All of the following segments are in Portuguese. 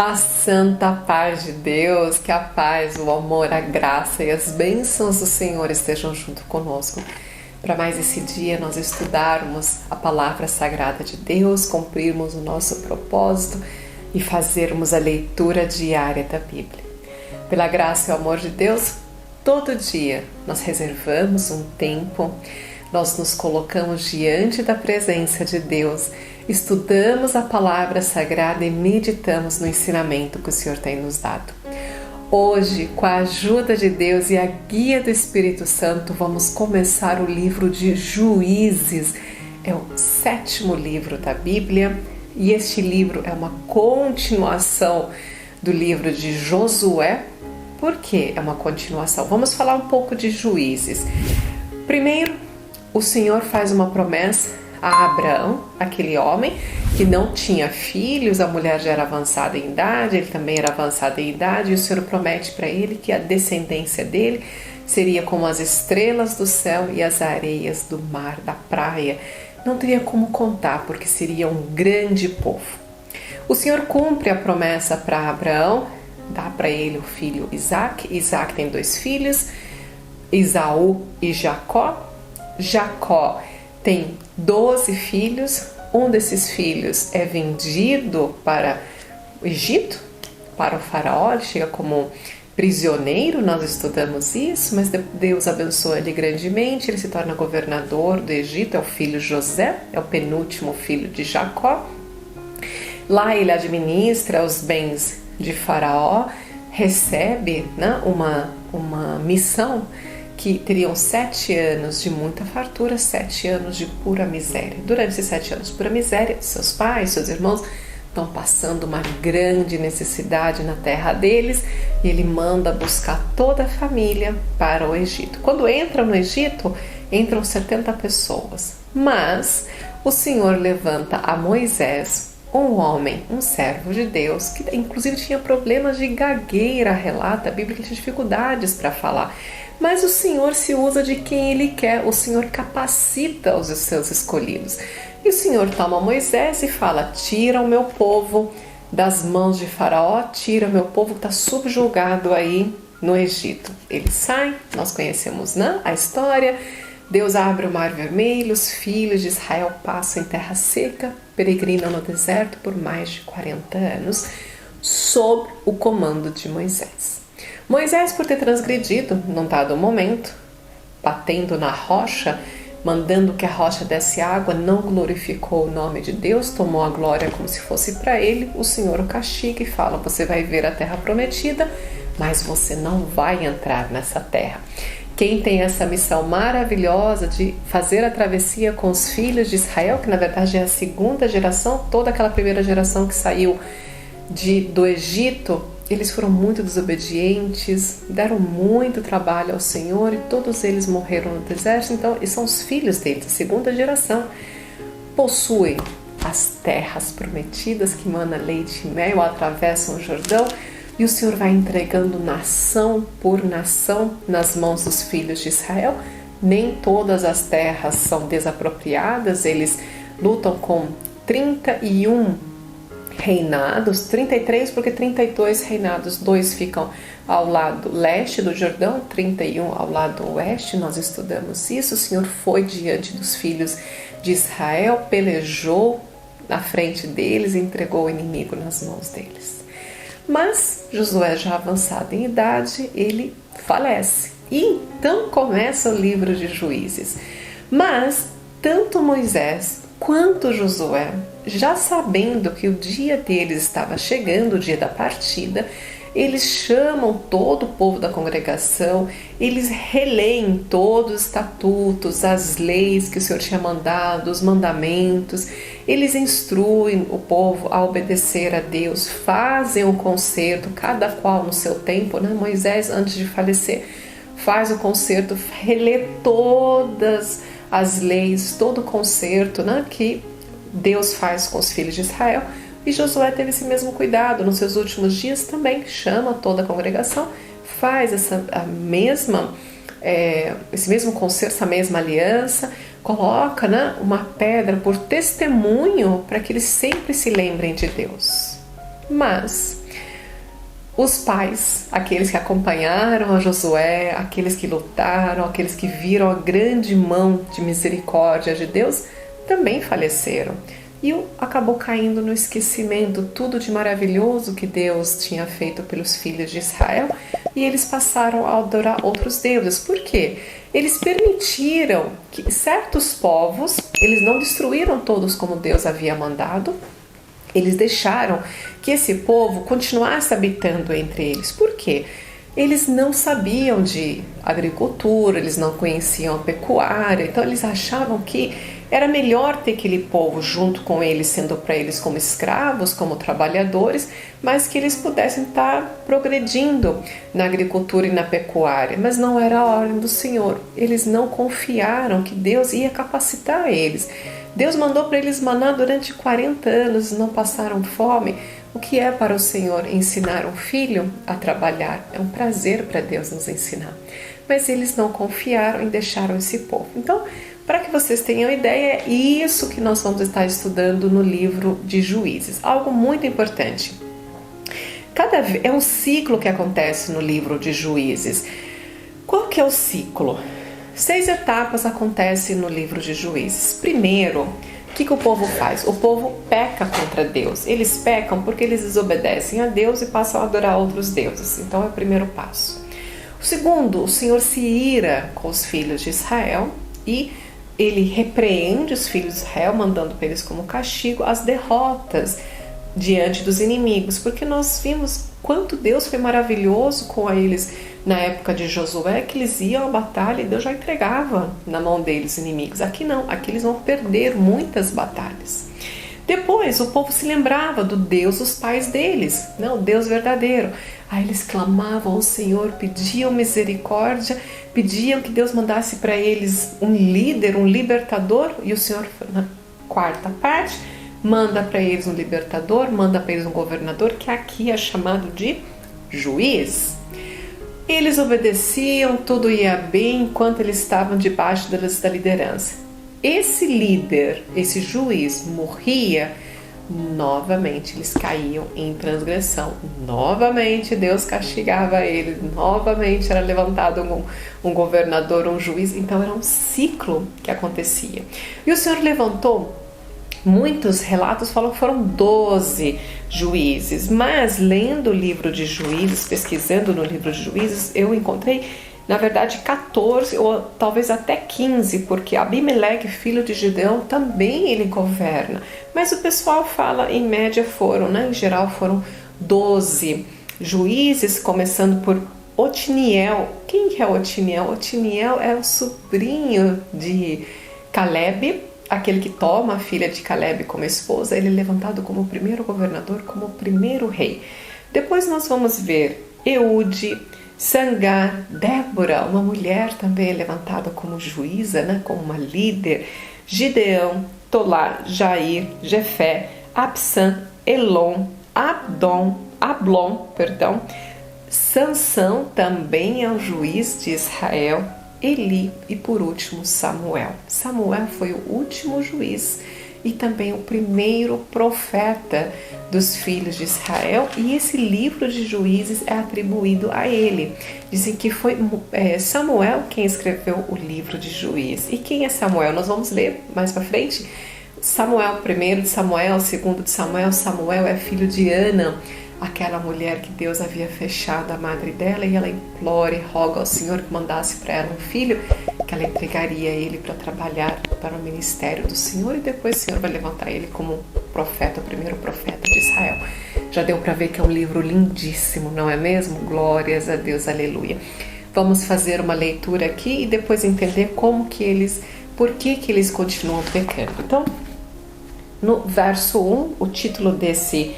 A santa paz de Deus, que a paz, o amor, a graça e as bênçãos do Senhor estejam junto conosco. Para mais esse dia nós estudarmos a palavra sagrada de Deus, cumprirmos o nosso propósito e fazermos a leitura diária da Bíblia. Pela graça e o amor de Deus, todo dia nós reservamos um tempo, nós nos colocamos diante da presença de Deus, estudamos a palavra sagrada e meditamos no ensinamento que o Senhor tem nos dado. Hoje, com a ajuda de Deus e a guia do Espírito Santo, vamos começar o livro de Juízes. É o 7º livro da Bíblia e este livro é uma continuação do livro de Josué. Por que é uma continuação? Vamos falar um pouco de Juízes. Primeiro, o Senhor faz uma promessa a Abraão, aquele homem que não tinha filhos, a mulher já era avançada em idade, ele também era avançado em idade, e o Senhor promete para ele que a descendência dele seria como as estrelas do céu e as areias do mar, da praia. Não teria como contar, porque seria um grande povo. O Senhor cumpre a promessa para Abraão, dá para ele o filho Isaac. Isaac tem 2 filhos, Esaú e Jacó. Jacó tem 12 filhos, um desses filhos é vendido para o Egito, para o faraó, ele chega como prisioneiro, nós estudamos isso, mas Deus abençoa ele grandemente, ele se torna governador do Egito, é o filho José, é o penúltimo filho de Jacó. Lá ele administra os bens de faraó, recebe uma missão que teriam 7 anos de muita fartura, 7 anos de pura miséria. Durante esses 7 anos de pura miséria, seus pais, seus irmãos estão passando uma grande necessidade na terra deles e ele manda buscar toda a família para o Egito. Quando entram no Egito, entram 70 pessoas, mas o Senhor levanta a Moisés, um homem, um servo de Deus, que inclusive tinha problemas de gagueira, relata a Bíblia, que tinha dificuldades para falar. Mas o Senhor se usa de quem Ele quer, o Senhor capacita os seus escolhidos. E o Senhor toma Moisés e fala: tira o meu povo das mãos de Faraó, tira o meu povo que está subjugado aí no Egito. Ele sai, nós conhecemos, né, a história. Deus abre o Mar Vermelho, os filhos de Israel passam em terra seca, peregrinam no deserto por mais de 40 anos, sob o comando de Moisés. Moisés, por ter transgredido num dado momento, batendo na rocha, mandando que a rocha desse água, não glorificou o nome de Deus, tomou a glória como se fosse para ele, o Senhor o castiga e fala: você vai ver a terra prometida, mas você não vai entrar nessa terra. Quem tem essa missão maravilhosa de fazer a travessia com os filhos de Israel, que na verdade é a 2ª geração, toda aquela primeira geração que saiu do Egito, eles foram muito desobedientes, deram muito trabalho ao Senhor e todos eles morreram no deserto. Então, e são os filhos deles, a 2ª geração, possuem as terras prometidas que mana leite e mel, atravessam o Jordão, e o Senhor vai entregando nação por nação nas mãos dos filhos de Israel. Nem todas as terras são desapropriadas, eles lutam com 31 reinados, 33 porque 32 reinados, 2 ficam ao lado leste do Jordão, 31 ao lado oeste, nós estudamos isso. O Senhor foi diante dos filhos de Israel, pelejou na frente deles e entregou o inimigo nas mãos deles. Mas Josué, já avançado em idade, ele falece. E então começa o livro de Juízes. Mas tanto Moisés quanto Josué, já sabendo que o dia deles estava chegando, o dia da partida, eles chamam todo o povo da congregação, eles releem todos os estatutos, as leis que o Senhor tinha mandado, os mandamentos, eles instruem o povo a obedecer a Deus, fazem o concerto, cada qual no seu tempo, né? Moisés, antes de falecer, faz o concerto, relê todas as leis, todo o concerto, né, que Deus faz com os filhos de Israel. E Josué teve esse mesmo cuidado, nos seus últimos dias também chama toda a congregação, faz esse mesmo concerto, essa mesma aliança, coloca, uma pedra por testemunho para que eles sempre se lembrem de Deus. Mas os pais, aqueles que acompanharam a Josué, aqueles que lutaram, aqueles que viram a grande mão de misericórdia de Deus, também faleceram. E acabou caindo no esquecimento tudo de maravilhoso que Deus tinha feito pelos filhos de Israel, e eles passaram a adorar outros deuses. Por quê? Eles permitiram que certos povos, eles não destruíram todos como Deus havia mandado, eles deixaram que esse povo continuasse habitando entre eles. Por quê? Eles não sabiam de agricultura, eles não conheciam a pecuária, então eles achavam que era melhor ter aquele povo junto com eles, sendo para eles como escravos, como trabalhadores, mas que eles pudessem estar progredindo na agricultura e na pecuária. Mas não era a ordem do Senhor. Eles não confiaram que Deus ia capacitar eles. Deus mandou para eles maná durante 40 anos, não passaram fome. O que é para o Senhor ensinar um filho a trabalhar? É um prazer para Deus nos ensinar. Mas eles não confiaram e deixaram esse povo. Então, para que vocês tenham ideia, é isso que nós vamos estar estudando no livro de Juízes. Algo muito importante. É um ciclo que acontece no livro de Juízes. Qual que é o ciclo? 6 etapas acontecem no livro de Juízes. Primeiro, o que o povo faz? O povo peca contra Deus. Eles pecam porque eles desobedecem a Deus e passam a adorar outros deuses. Então é o primeiro passo. O segundo, o Senhor se ira com os filhos de Israel e ele repreende os filhos de Israel, mandando para eles como castigo as derrotas diante dos inimigos, porque nós vimos quanto Deus foi maravilhoso com eles na época de Josué, que eles iam à batalha e Deus já entregava na mão deles inimigos. Aqui não, aqui eles vão perder muitas batalhas. Depois o povo se lembrava do Deus dos pais deles, o Deus verdadeiro. Aí eles clamavam ao Senhor, pediam misericórdia, pediam que Deus mandasse para eles um líder, um libertador, e o Senhor, na quarta parte, manda para eles um libertador, manda para eles um governador, que aqui é chamado de juiz. Eles obedeciam, tudo ia bem enquanto eles estavam debaixo da liderança. Esse líder, esse juiz morria, novamente eles caíam em transgressão, novamente Deus castigava eles, novamente era levantado um governador, um juiz. Então era um ciclo que acontecia. E o Senhor levantou, muitos relatos falam que foram 12 juízes, mas lendo o livro de Juízes, pesquisando no livro de Juízes, eu encontrei na verdade 14 ou talvez até 15, porque Abimeleque, filho de Gideão, também ele governa. Mas o pessoal fala, em média foram, em geral foram 12 juízes, começando por Otiniel. Quem é Otiniel? Otiniel é o sobrinho de Caleb, aquele que toma a filha de Caleb como esposa. Ele é levantado como o primeiro governador, como o primeiro rei. Depois nós vamos ver Eude, Sangar, Débora, uma mulher também levantada como juíza, como uma líder, Gideão, Tolá, Jair, Jefé, Absam, Elon, Ablon, Sansão também é um juiz de Israel, Eli e por último Samuel. Samuel foi o último juiz e também o primeiro profeta dos filhos de Israel, e esse livro de Juízes é atribuído a ele. Dizem que foi Samuel quem escreveu o livro de Juízes. E quem é Samuel? Nós vamos ler mais para frente. Samuel, primeiro de Samuel, segundo de Samuel. Samuel é filho de Ana, aquela mulher que Deus havia fechado a madre dela, e ela implora e roga ao Senhor que mandasse para ela um filho, que ela entregaria ele para trabalhar para o ministério do Senhor, e depois o Senhor vai levantar ele como profeta, o primeiro profeta de Israel. Já deu para ver que é um livro lindíssimo, não é mesmo? Glórias a Deus, aleluia. Vamos fazer uma leitura aqui e depois entender por que eles continuam pecando. Então, no verso 1, o título desse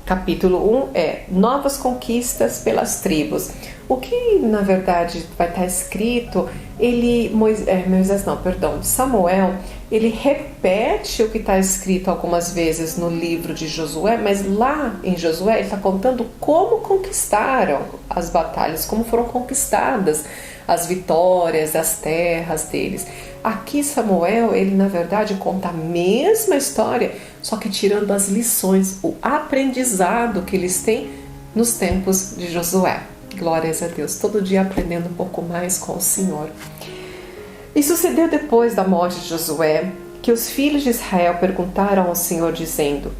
capítulo 1 é Novas Conquistas pelas Tribos. O que na verdade vai estar escrito, Samuel, ele repete o que está escrito algumas vezes no livro de Josué, mas lá em Josué ele está contando como conquistaram as batalhas, como foram conquistadas as vitórias, as terras deles. Aqui Samuel, ele na verdade conta a mesma história, só que tirando as lições, o aprendizado que eles têm nos tempos de Josué. Glórias a Deus, todo dia aprendendo um pouco mais com o Senhor. E sucedeu depois da morte de Josué, que os filhos de Israel perguntaram ao Senhor, dizendo: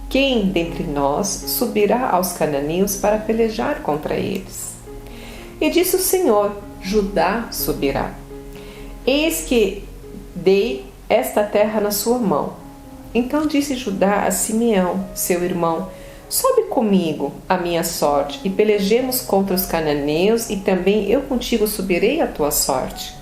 quem dentre nós subirá aos cananeus para pelejar contra eles? E disse o Senhor: Judá subirá. Eis que dei esta terra na sua mão. Então disse Judá a Simeão, seu irmão: sobe comigo a minha sorte, e pelejemos contra os cananeus, e também eu contigo subirei a tua sorte.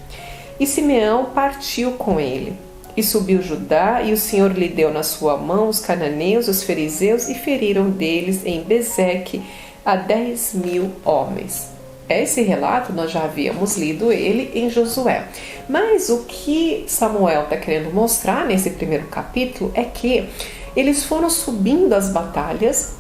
E Simeão partiu com ele. E subiu Judá, e o Senhor lhe deu na sua mão os cananeus, os fariseus, e feriram deles em Bezeque a 10.000 homens. Esse relato nós já havíamos lido ele em Josué. Mas o que Samuel está querendo mostrar nesse primeiro capítulo é que eles foram subindo as batalhas,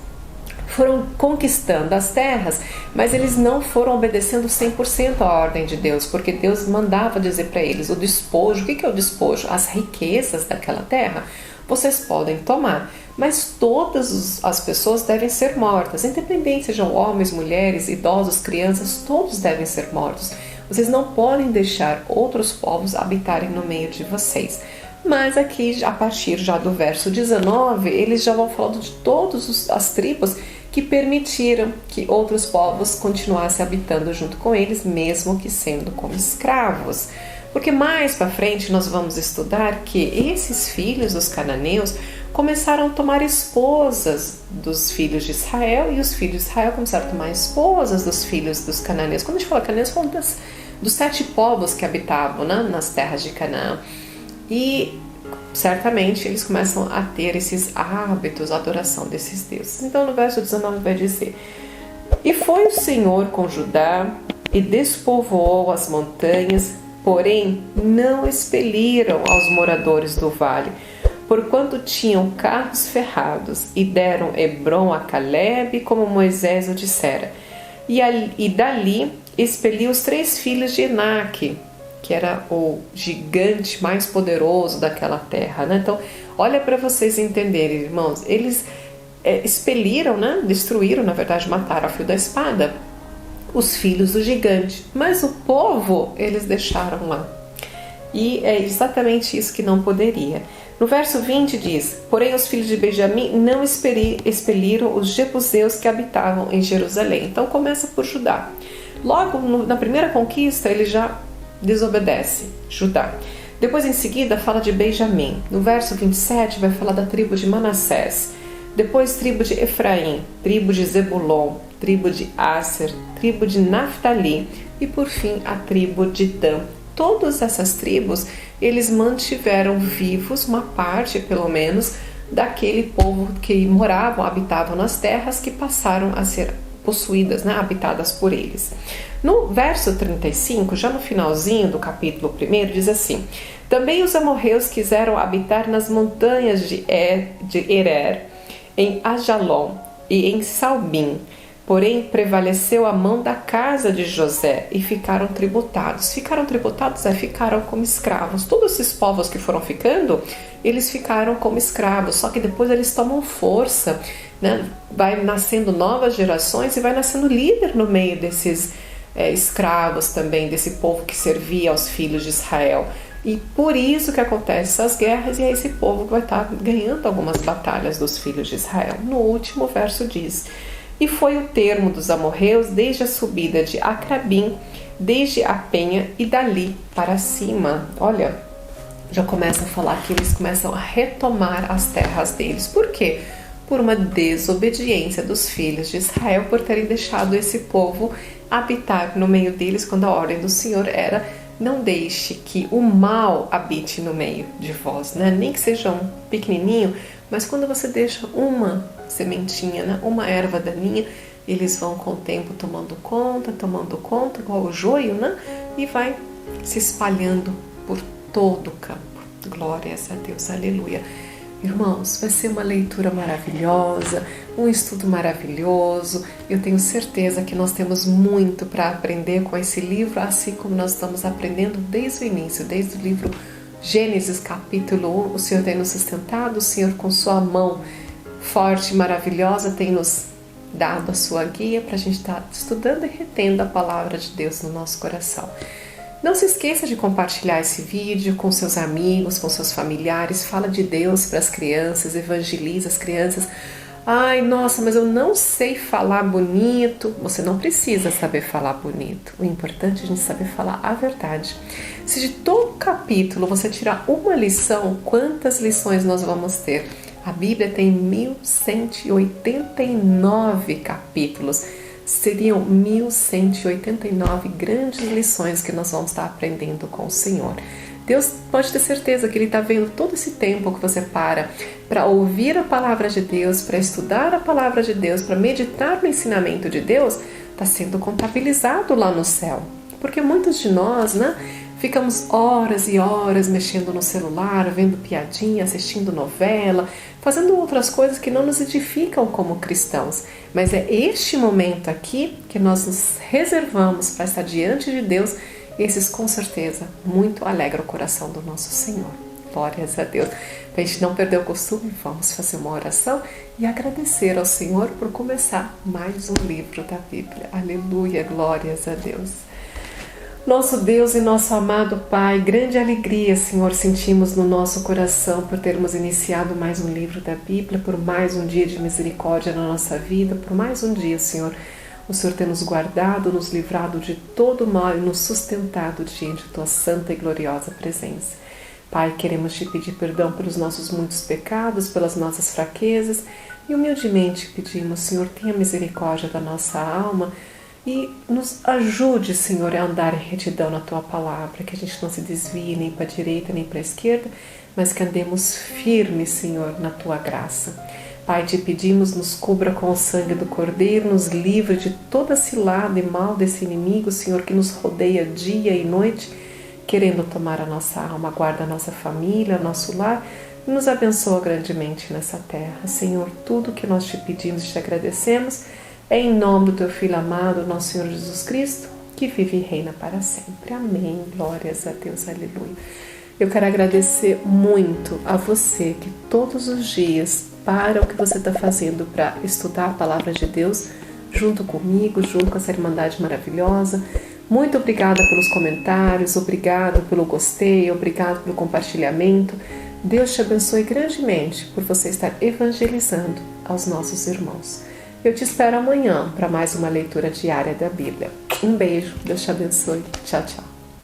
foram conquistando as terras, mas eles não foram obedecendo 100% à ordem de Deus, porque Deus mandava dizer para eles o despojo. O que é o despojo? As riquezas daquela terra vocês podem tomar, mas todas as pessoas devem ser mortas, independente sejam homens, mulheres, idosos, crianças, todos devem ser mortos. Vocês não podem deixar outros povos habitarem no meio de vocês. Mas aqui, a partir já do verso 19, eles já vão falando de todas as tribos que permitiram que outros povos continuassem habitando junto com eles, mesmo que sendo como escravos. Porque mais para frente nós vamos estudar que esses filhos dos cananeus começaram a tomar esposas dos filhos de Israel, e os filhos de Israel começaram a tomar esposas dos filhos dos cananeus. Quando a gente fala cananeus, falamos dos 7 povos que habitavam, né, nas terras de Canaã. E certamente eles começam a ter esses hábitos, a adoração desses deuses. Então no verso 19 vai dizer: e foi o Senhor com Judá e despovoou as montanhas, porém não expeliram aos moradores do vale, porquanto tinham carros ferrados, e deram Hebrom a Calebe, como Moisés o dissera. E dali expeliu os 3 filhos de Enaque, que era o gigante mais poderoso daquela terra, né? Então, olha para vocês entenderem, irmãos, eles expeliram, né? Destruíram, na verdade, mataram a fio da espada os filhos do gigante, mas o povo eles deixaram lá. E é exatamente isso que não poderia. No verso 20 diz: porém os filhos de Benjamim não expeliram os jebuseus que habitavam em Jerusalém. Então começa por Judá. Logo na primeira conquista ele já desobedece, Judá. Depois em seguida fala de Benjamim. No verso 27 vai falar da tribo de Manassés. Depois tribo de Efraim, tribo de Zebulon, tribo de Asser, tribo de Naftali e por fim a tribo de Dan. Todas essas tribos eles mantiveram vivos uma parte pelo menos daquele povo que moravam, habitavam nas terras que passaram a ser possuídas, né, habitadas por eles. No verso 35, já no finalzinho do capítulo 1, diz assim: também os amorreus quiseram habitar nas montanhas de Herer, em Ajalon e em Salbim, porém prevaleceu a mão da casa de José e ficaram tributados. Ficaram como escravos. Todos esses povos que foram ficando, eles ficaram como escravos, só que depois eles tomam força, né? Vai nascendo novas gerações e vai nascendo líder no meio desses escravos também, desse povo que servia aos filhos de Israel. E por isso que acontecem essas guerras, e é esse povo que vai estar ganhando algumas batalhas dos filhos de Israel. No último verso diz: e foi o termo dos amorreus desde a subida de Acrabim, desde a penha e dali para cima. Olha, já começa a falar que eles começam a retomar as terras deles. Por quê? Por uma desobediência dos filhos de Israel, por terem deixado esse povo habitar no meio deles, quando a ordem do Senhor era: não deixe que o mal habite no meio de vós, né? Nem que seja um pequenininho, mas quando você deixa uma sementinha, né? Uma erva daninha, eles vão com o tempo tomando conta, igual o joio, né? E vai se espalhando por todo o campo. Glórias a Deus, aleluia. Irmãos, vai ser uma leitura maravilhosa, um estudo maravilhoso. Eu tenho certeza que nós temos muito para aprender com esse livro, assim como nós estamos aprendendo desde o início, desde o livro Gênesis capítulo 1, o Senhor tem nos sustentado, o Senhor com sua mão forte e maravilhosa tem nos dado a sua guia para a gente estar estudando e retendo a palavra de Deus no nosso coração. Não se esqueça de compartilhar esse vídeo com seus amigos, com seus familiares, fala de Deus para as crianças, evangeliza as crianças. Ai, nossa, mas eu não sei falar bonito. Você não precisa saber falar bonito. O importante é a gente saber falar a verdade. Se de todo capítulo você tirar uma lição, quantas lições nós vamos ter? A Bíblia tem 1189 capítulos. Seriam 1189 grandes lições que nós vamos estar aprendendo com o Senhor. Deus pode ter certeza que Ele está vendo todo esse tempo que você para ouvir a palavra de Deus, para estudar a palavra de Deus, para meditar no ensinamento de Deus, está sendo contabilizado lá no céu. Porque muitos de nós, ficamos horas e horas mexendo no celular, vendo piadinha, assistindo novela, fazendo outras coisas que não nos edificam como cristãos. Mas é este momento aqui que nós nos reservamos para estar diante de Deus, e esses com certeza muito alegram o coração do nosso Senhor. Glórias a Deus. Para a gente não perder o costume, vamos fazer uma oração e agradecer ao Senhor por começar mais um livro da Bíblia. Aleluia, glórias a Deus. Nosso Deus e nosso amado Pai, grande alegria, Senhor, sentimos no nosso coração por termos iniciado mais um livro da Bíblia, por mais um dia de misericórdia na nossa vida, por mais um dia, Senhor, o Senhor tem nos guardado, nos livrado de todo mal e nos sustentado diante da Tua santa e gloriosa presença. Pai, queremos Te pedir perdão pelos nossos muitos pecados, pelas nossas fraquezas e humildemente pedimos, Senhor, tenha misericórdia da nossa alma, e nos ajude, Senhor, a andar em retidão na Tua palavra, que a gente não se desvie nem para a direita nem para a esquerda, mas que andemos firmes, Senhor, na Tua graça. Pai, Te pedimos, nos cubra com o sangue do Cordeiro, nos livre de toda cilada e mal desse inimigo, Senhor, que nos rodeia dia e noite, querendo tomar a nossa alma, guarda a nossa família, nosso lar, e nos abençoa grandemente nessa terra. Senhor, tudo que nós Te pedimos e Te agradecemos, é em nome do Teu Filho amado, nosso Senhor Jesus Cristo, que vive e reina para sempre. Amém. Glórias a Deus. Aleluia. Eu quero agradecer muito a você que todos os dias para o que você está fazendo para estudar a Palavra de Deus junto comigo, junto com essa Irmandade maravilhosa. Muito obrigada pelos comentários, obrigado pelo gostei, obrigado pelo compartilhamento. Deus te abençoe grandemente por você estar evangelizando aos nossos irmãos. Eu te espero amanhã para mais uma leitura diária da Bíblia. Um beijo, Deus te abençoe. Tchau, tchau.